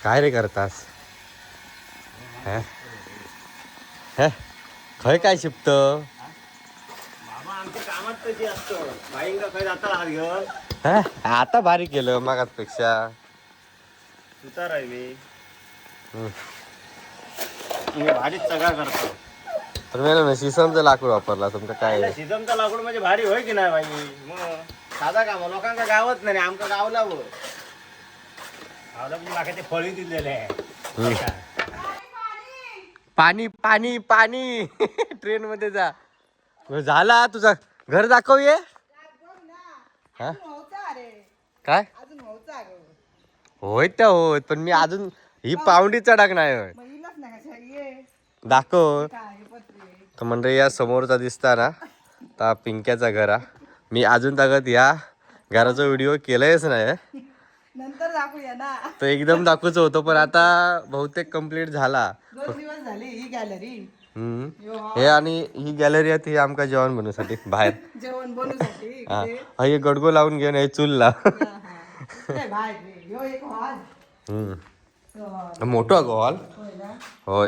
काय रे करतास? खय काय शिपत? बाबा आमच्या कामात कशी असतं बाईंगा खय जाता हात घेऊन आता भारी केलं मागासपेक्षा. तुझा राहिले मी भारीच सगळा करतो. पण मी शिसमचं लाकूड वापरला तुमचं काय? शिजमचा लाकूड म्हणजे भारी होय की नाही बाई? मग साधा काम लोकांका गावत नाही आमका गावला व गावला म्हणजे माका फळी दिलेले आहे. पाणी पाणी पाणी ट्रेन मध्ये जा. झाला तुझा घर दाखव ये. हा? काय होय त्या होत पण मी अजून ही पावंडी चढाक नाही होय. दाखव तर म्हणजे या समोरचा दिसता ना ता पिंक्याचा घरा. मी अजून तगत या घराचा व्हिडिओ केलायच नाही. नंतर दाखवूया ना. तो एकदम दाखवच होतो पण आता बहुतेक कंप्लीट झाला. 2 दिवस झाली ही गॅलरी. हे आणि ही गॅलरी आहे ती आमका जेवण बनवण्यासाठी बाहेर जेवण बनवण्यासाठी. हा हे गडगो लावून घेऊन हे चुलला. एक हॉल. मोठा हॉल होय.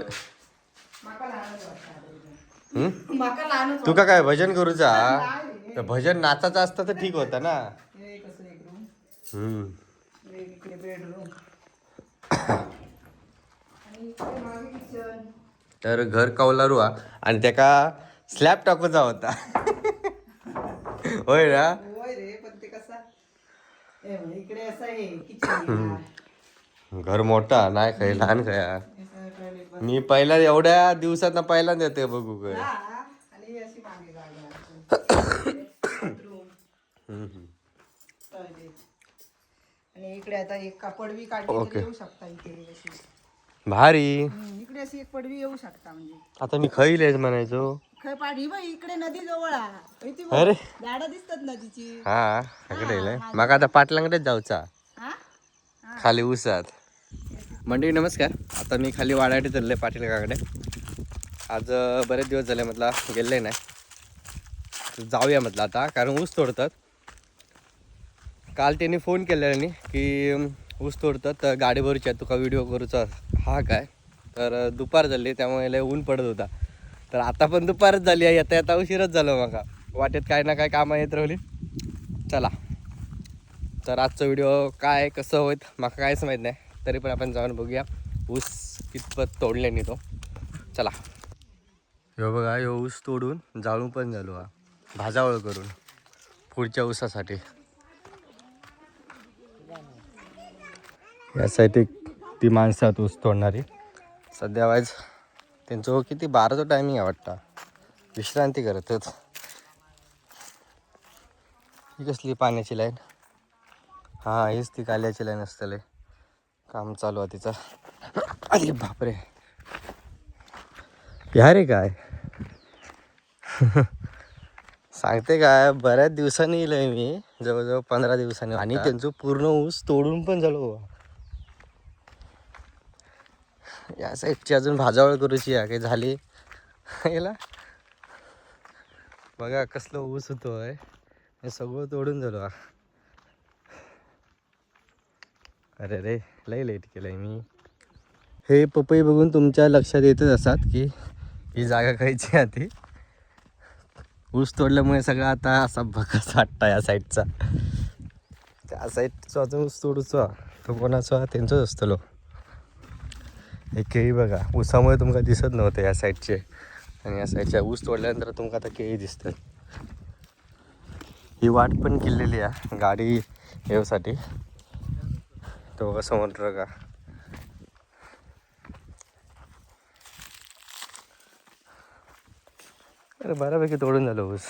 तुका काय भजन करूचा? भजन नाचाचं असतं तर ठीक होतं ना. इकडे बेडरूम. तर घर कौलारू आणि त्याका स्लॅब टाकूचा होता. होय ना. होय रे पण ते कसा इकडे असं आहे किचन. घर मोठा नाही काय लहान काय. मी पहिला एवढ्या दिवसात पहिल्यांदा येते बघू काय. आणि अशी मागे जागा. आणि इकडे आता एक पडवी काढली तरी येऊ शकता इथे अशी. भारी. इकडे अशी एक पडवी येऊ शकता म्हणजे. आता मी खैलेच म्हणायचो. खय पाडी बाई इकडे नदी जवळ अरे झाडं दिसतात नदीची. हा इकडे मग आता पाटलांकडेच जाऊचा खाली उसात. मंडळी नमस्कार. आता मी खाली वाड्याकडे चालले पाटील काकडे. आज बरेच दिवस झाले म्हटलं गेले नाही. जाऊया म्हटलं आता कारण ऊस तोडतात. काल त्यांनी फोन केलेला की ऊस तोडतात तर गाडी भरूची आहे तुका व्हिडिओ करूचा हा काय. तर दुपार झाली त्यामुळे लय ऊन पडत होता. तर आता पण दुपारच झाली आहे. येता येता उशीरच झालं मग वाटेत काय ना काय कामं येत राहिली. चला तर आजचा व्हिडिओ काय कसं होत माका काहीच माहीत नाही. तरी पण आपण जाऊन बघूया ऊस कितपत तोडले नाही तो. चला ह्यो बघा ह्यो ऊस तोडून जाळून पण झालो हा भाजावळ करून पुढच्या ऊसासाठी. यासाठी ती माणसं आहेत ऊस तोडणारी. सध्या वाईज त्यांचं किती 12चा टायमिंग आहे वाटतं. विश्रांती करतात. ही कसली पाण्याची लाईन? हा हीच ती काल्याची लाईन असतले. काम चालू आहे तिचं. अरे बापरे या रे काय सांगते काय बऱ्याच दिवसांनी येईल मी जवळजवळ 15 दिवसांनी आणि त्यांचं पूर्ण ऊस तोडून पण झालो. या साईडची अजून भाजावळ करूची आहे काही झाली याला. बघा कसलं ऊस होतोय हे सगळं तोडून झालो. अरे रे लई लेट केलंय मी. हे पपई बघून तुमच्या लक्षात येतच असतात की ही जागा खायची आहे ती. ऊस तोडल्यामुळे सगळं आता असा भकास वाटता या साईडचा. त्या साईडचा अजून ऊस तोडूचा तो कोणाचा त्यांचंच असतलो. हे केळी बघा ऊसामुळे तुमका दिसत नव्हतं या साईडचे आणि या साईडच्या ऊस तोडल्यानंतर तुमका आता केळी दिसतात. ही वाट पण केलेली आहे गाडी येऊसाठी. तो बघा समुद्र का. अरे बऱ्यापैकी तोडून झालं ऊस.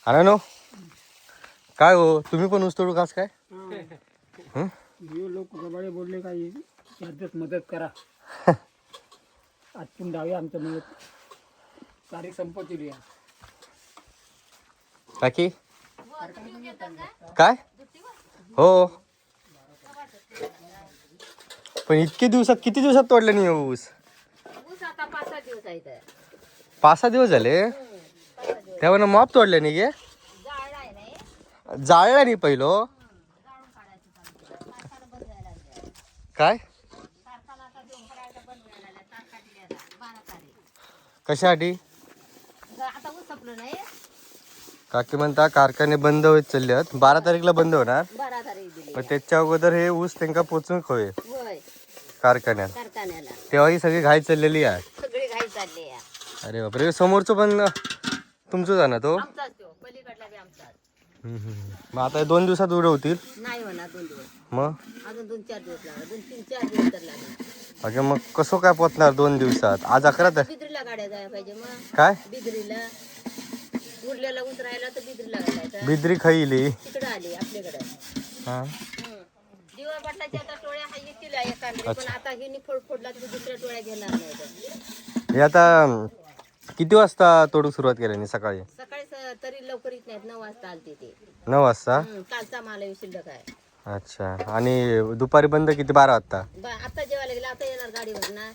अरे नो काय हो तुम्ही पण ऊस तोडू कास काय? लोक गबाळे बोलले काय याच्यात मदत करा. आजपून डावे आमचं मदत तारीख संपवतील. काकी काय हो पण इतके दिवसात किती दिवसात तोडले नाही ऊस? आता 5-6 दिवस आहेत. 5-6 दिवस झाले तेव्हा मॉप तोडले नाही गे. जाळला आहे जाळला नाही पहिलो काय कशासाठी आता ऊस संपलं नाही काकी म्हणता कारखाने बंद होत चालले आहेत 12 तारीखला बंद होणार 12 तारीख दिली पण त्याच्या अगोदर हे ऊस त्यांना पोचून होय होय कारखान्यात कारखान्याला तेव्हा ही सगळी घाई चाललेली आहे सगळी घाई चालली आहे अरे बापरे समोरचं पण तुमचंच आहे ना तो आमचाच तो पलीकडला बी आमचाच मग आता 2 दिवसात उडवतील नाही होणार 2 दिवस मग अजून 2-4 दिवस लागणार 2-3-4 दिवस तर लागणार अगे मग कसं काय पोचणार 2 दिवसात आज 11 तारीख बिद्रीला गाड्या जायला पाहिजे मग काय बिद्रीला उरलेला ऊस राहिला तर बिद्रीला जायचं बिद्री खाईली तिकडे आली आपल्याकडे हा दिवा पाटलाच्या आता टोळ्या हा येतील एखाद्या पण आता हे फोडला तर दुसऱ्या टोळ्या घेणार नाही हे आता किती वाजता तोडूक सुरुवात केली सकाळी सकाळी तरी लवकर येत नाहीत 9 वाजता आलते ते 9 वाजता कालचा माल शिल्लक आहे अच्छा आणि दुपारी बंद किती 12 वाजता आता जेवायला गेला आता येणार गाडीवर ना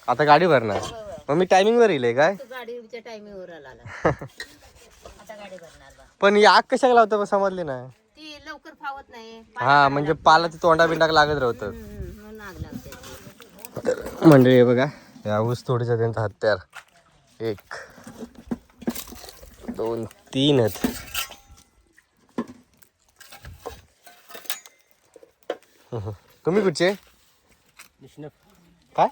आता गाडी भरणार मग मी टायमिंग वर येईल काय तू गाडीच्या टायमिंगवर आला आता गाडी भरणार बा पण ही आग कशाला लावतं समजले नाही ती लवकर फावत नाही हा म्हणजे पालाचं तोंडा बिंडाक लागत राहतं म्हणून आग लागते ती. तर मंडळी बघा या ऊस तोडीचा त्यांचा हत्यार 1 2 3 आहेत तुम्ही कुठचे निष्णप काय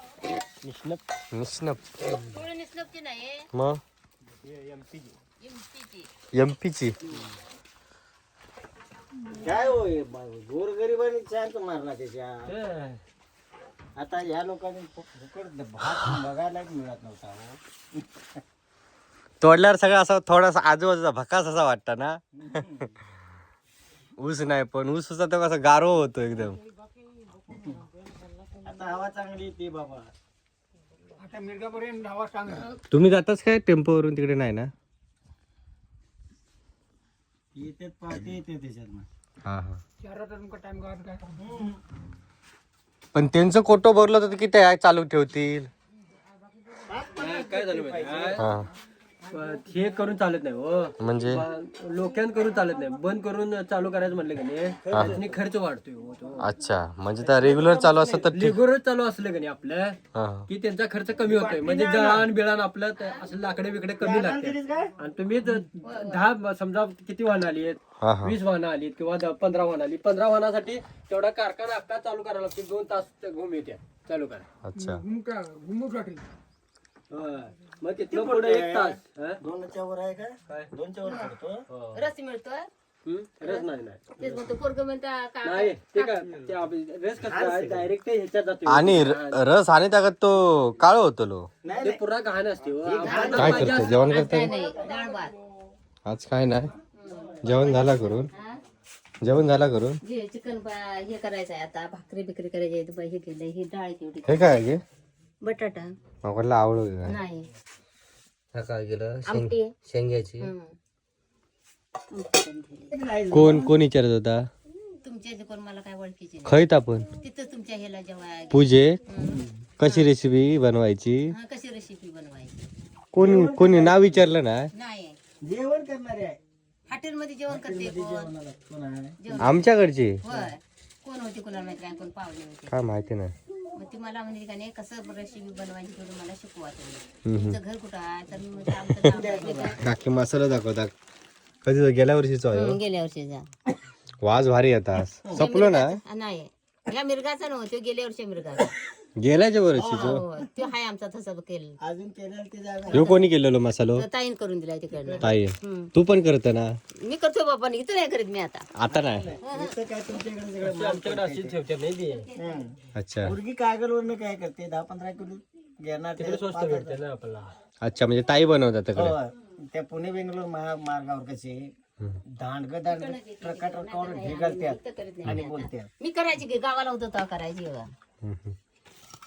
निष्णप निष्णप थोडी निसलपची नाही मग एमपीची एमपीची काय होय गोरगरिबांनी चार मारला त्याच्या आता या लोकांनी फुकट भात बघायला मिळत नव्हता हो. तोडल्यावर सगळं असं थोडासा आजूबाजूचा भकास असा वाटता ना ऊस नाही पण ऊसचा तो कसा गारो होतो एकदम आता हवा चांगली येते बाबा आता मिरगापर्यंत हवा सांगा तुम्ही जाताच काय टेम्पोवरून तिकडे नाही ना येते पाहते येते त्याच्यात हा हा शहरात तुमका टाइम गावात काय पण त्यांचं कोटो भरलं तर ते किती आहे चालू ठेवतील काय झालं माहिती आहे? हा हे करून चालत नाही हो म्हणजे लोक्यान करून चालत नाही बंद करून चालू करायचं म्हणलं की नाही त्याच्यानी खर्च वाढतोय हो तो अच्छा म्हणजे त्या रेग्युलर चालू असत तर ठीक रेग्युलर चालू असलं की नाही आपलं हा की त्यांचा खर्च कमी होतोय म्हणजे जळान बिळान आपलं असं लाकडे बिकडे कमी लागते आणि तुम्ही 10 समजा किती वाहनं आली आहेत हा हा 20 वाहनं आली किंवा 15 वाहनं आली 15 वाहनासाठी तेवढा कारखाना आपला चालू करायला लागतो 2 तास घुम येते चालू करा अच्छा घुमूसाठी होय. मग तिथलं पुढे 1 तास हा? 2च्या वर आहे काय 2च्या वर पडतो रस मिळतोय रस नाही तेच म्हणतो पोरग म्हणता का नाही ते काय ते रस कसं आहे डायरेक्ट ह्याच्यात जातो आणि रस आणि त्याच्यात तो काळो होतो लो ते पुरा घाण असते हो. आम्हाला काय करते जेवण काय करते नाही डाळ भात आज काय नाही जेवण झाला करून जेवण झाला करून जे चिकन हे करायचं आहे आता भाकरी बिकरी करायची आहे हे केलंय ही डाळ केवढी हे काय गे बटाटा मला आवडत काय नाही काय गेलं आमटी शेंग्याची तुमच्या कोण कोण विचारत होता कोण मला काय ओळखीची नाही खैत आपण तिथं तुमच्या ह्याला जेव्हा पूजे कशी रेसिपी बनवायची कशी रेसिपी बनवायची कोणी कोणी नाव विचारलं ना नाही जेवण करणारे आहे हॉटेलमध्ये जेवण करते कोण कोण आहे आमच्याकडची होय कोण होती कोणाला माहिती नाही कोण पाहुणे होते काय माहिती नाही मग ती मला म्हणजे का नाही कसं रेसिपी बनवायची तेवढं मला शिकवा तुम्ही तुमचं घर कुठं आहे तर मी म्हणते, आमचं गाव आहे. मी काकी मसाला दाखवता कधी गेल्या वर्षीचा काय, आहे गेल्या वर्षीचा वाज भारी येतात संपलो ना नाही या मिरगाचा नव्हतो गेल्या वर्षी मिरगाचा गेल्याच्या वर्षीचो हो तो हाय आमचा तसं केलं अजून केलेलं ते जागा ह्यो कोणी केलेलो मसालो ताईन करून दिलाय तिकडनं ताई तू पण करत ना मी करतो बाबा इथं नाही करीत मी आता आता नाही इथं काय तुमच्याकडे सगळं आमच्याकडे अशीच ठेवतात नाही ते हं. अच्छा मुलगी कागलवरनं काय करते 10-15 किलो घेणार ते तिकडे स्वस्त भेटते ना आपल्याला अच्छा म्हणजे ताई बनवतात तिकडे हो. त्या पुणे बेंगलोर महामार्गावर कसे दांडग ट्रका ट्रकावर हे घालतात आणि बोलतात मी करायची की गावाला होतो तेव्हा करायची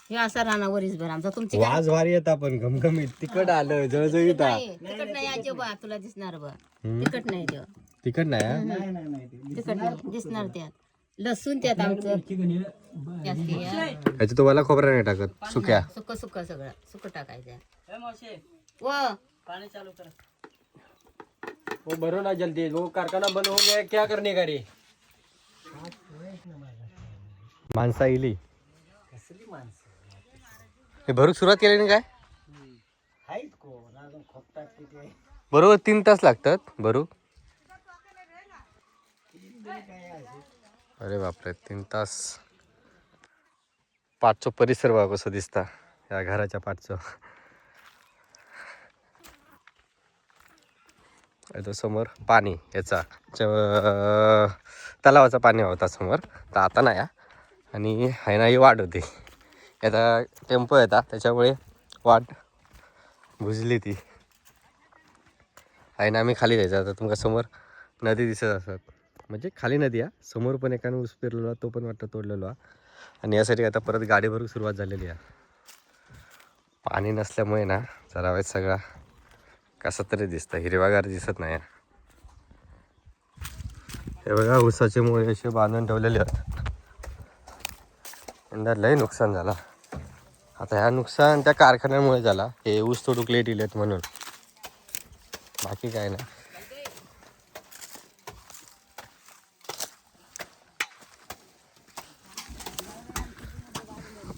हे असा रानावरीच भर आमचा तुमची वाज भारी येतात पण घमघमीत तिकट आलं जळजळीत तिकट नाही आजी बा तुला दिसणार बा तिकट नाही देव तिकट नाही हा? नाही नाही नाही ते. तिकट नाही दिसणार त्यात लसूण त्यात आमचं त्यात ते, ह्याच्यात तुम्हाला खोबरा नाही टाकत सुक्या सुक्क सुक्क सगळं सुक्क टाकायचं व पाणी चालू करा वो भरो ना जल्दी, वो कारखाना बंद हो गया, क्या करने का रे? माणसा येईल कसली माणसं हे भरूक सुरुवात केली ना काय आहेत कोण अजून खोपटात किती बरोबर 3 तास लागतात भरूक. अरे बापरे 3 तास. पाठचो परिसर बघा कसं दिसता या घराच्या पाठचो. इथं समोर पाणी याचा तलावाचा पाणी होता समोर, तर आता नाही. आणि आहे ना ही वाट होती, आता टेम्पो येतात त्याच्यामुळे वाट बुजली ती आहे ना. आम्ही खाली जायचं आता तुमका समोर नदी दिसत असतात, म्हणजे खाली नदी आहे समोर, पण एकानं ऊस पेरलेला तो पण वाटतं तोडलेला. आणि यासाठी आता परत गाडी भरून सुरुवात झालेली आहे. पाणी नसल्यामुळे ना जरा वेळ सगळा कसं तरी दिसतं, हिरवागार दिसत नाही. हे बघा ऊसाचे मुळे असे बांधून ठेवलेले आहेत. यंदा लय नुकसान झाला. आता ह्या नुकसान त्या कारखान्यामुळे झाला, हे ऊस तोडूक लेट इलेत म्हणून, बाकी काय नाही.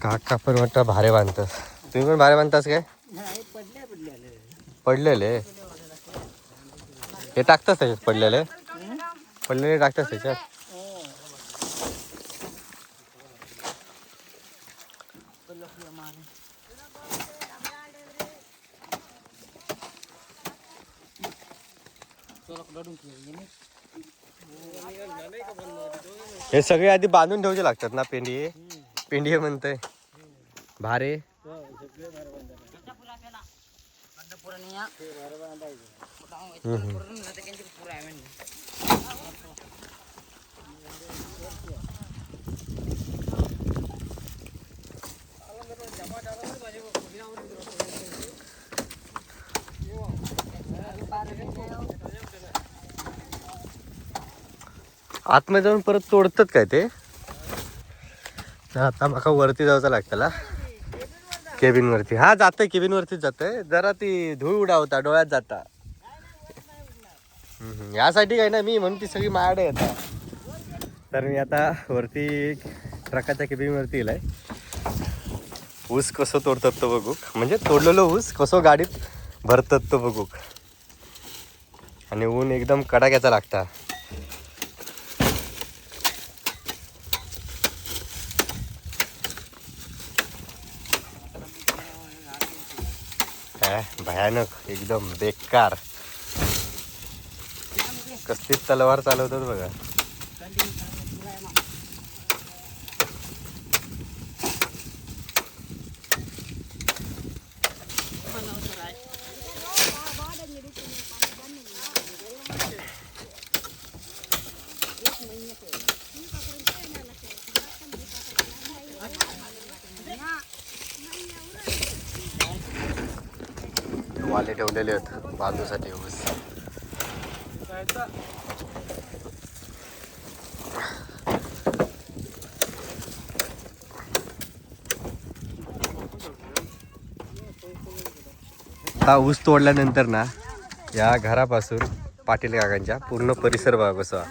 काका पण वाटतं भारे बांधतात. तुम्ही पण भारे बांधतास काय? पडलेले हे टाकतात त्याच्यात, पडलेले टाकतात त्याच्यात. हे सगळे आधी बांधून ठेवचे लागतात ना. पेंडी म्हणतंय भारे. आतमध्ये जाऊन परत तोडतात काय ते. आता माका वरती जायचं लागतं केबिन वरती. हा जातंय केबिन वरतीच जातंय. जरा ती धूळ उडावता डोळ्यात जाता. यासाठी काय ना मी म्हणून ती सगळी माझ्याकडे येतात. तर मी आता वरती ट्रकाच्या केबिन वरती येलाय. ऊस कसं तोडतात तो बघू, म्हणजे तोडलेलं ऊस कसं गाडीत भरतात तो बघू. आणि ऊन एकदम कडाक्याचा लागता. भयानक एकदम बेकार. कसली तलवार चालवतात बघा. वाले ठेवलेले आहेत बांधूसाठी ऊस. आता ऊस तोडल्यानंतर ना या घरापासून पाटील काकांच्या पूर्ण परिसर बघा कसा.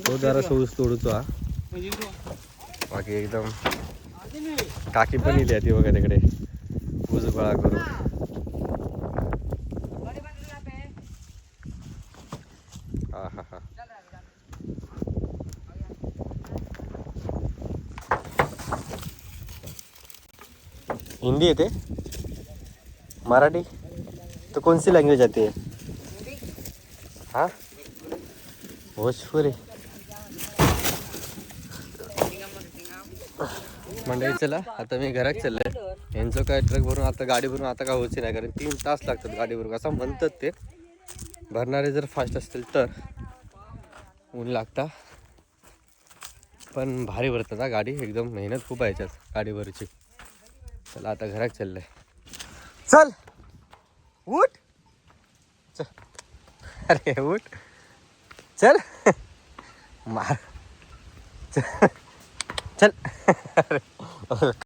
तो जरा ऊस तोडतो हा. बाकी एकदम टाकी पण इली ती बघा तिकडे ऊस गोळा करून. हा हा हा. हिंदी येते, मराठी तो कौन सी लैंग्वेज आती है? हाँ भोजपुरी. मंडळी चला आता मी घरात चाललंय. यांचं काय ट्रक भरून आता गाडी भरून आता काय होते नाही, कारण 3 तास लागतात गाडी भरून असं म्हणतात ते. भरणारे जर फास्ट असतील तर ऊन लागता, पण भारी भरतात हा गाडी. एकदम मेहनत खूप आहे याच्यात गाडी भरूची. चला आता घरात चाललंय. चल उठ चल. अरे उठ चल मार चल.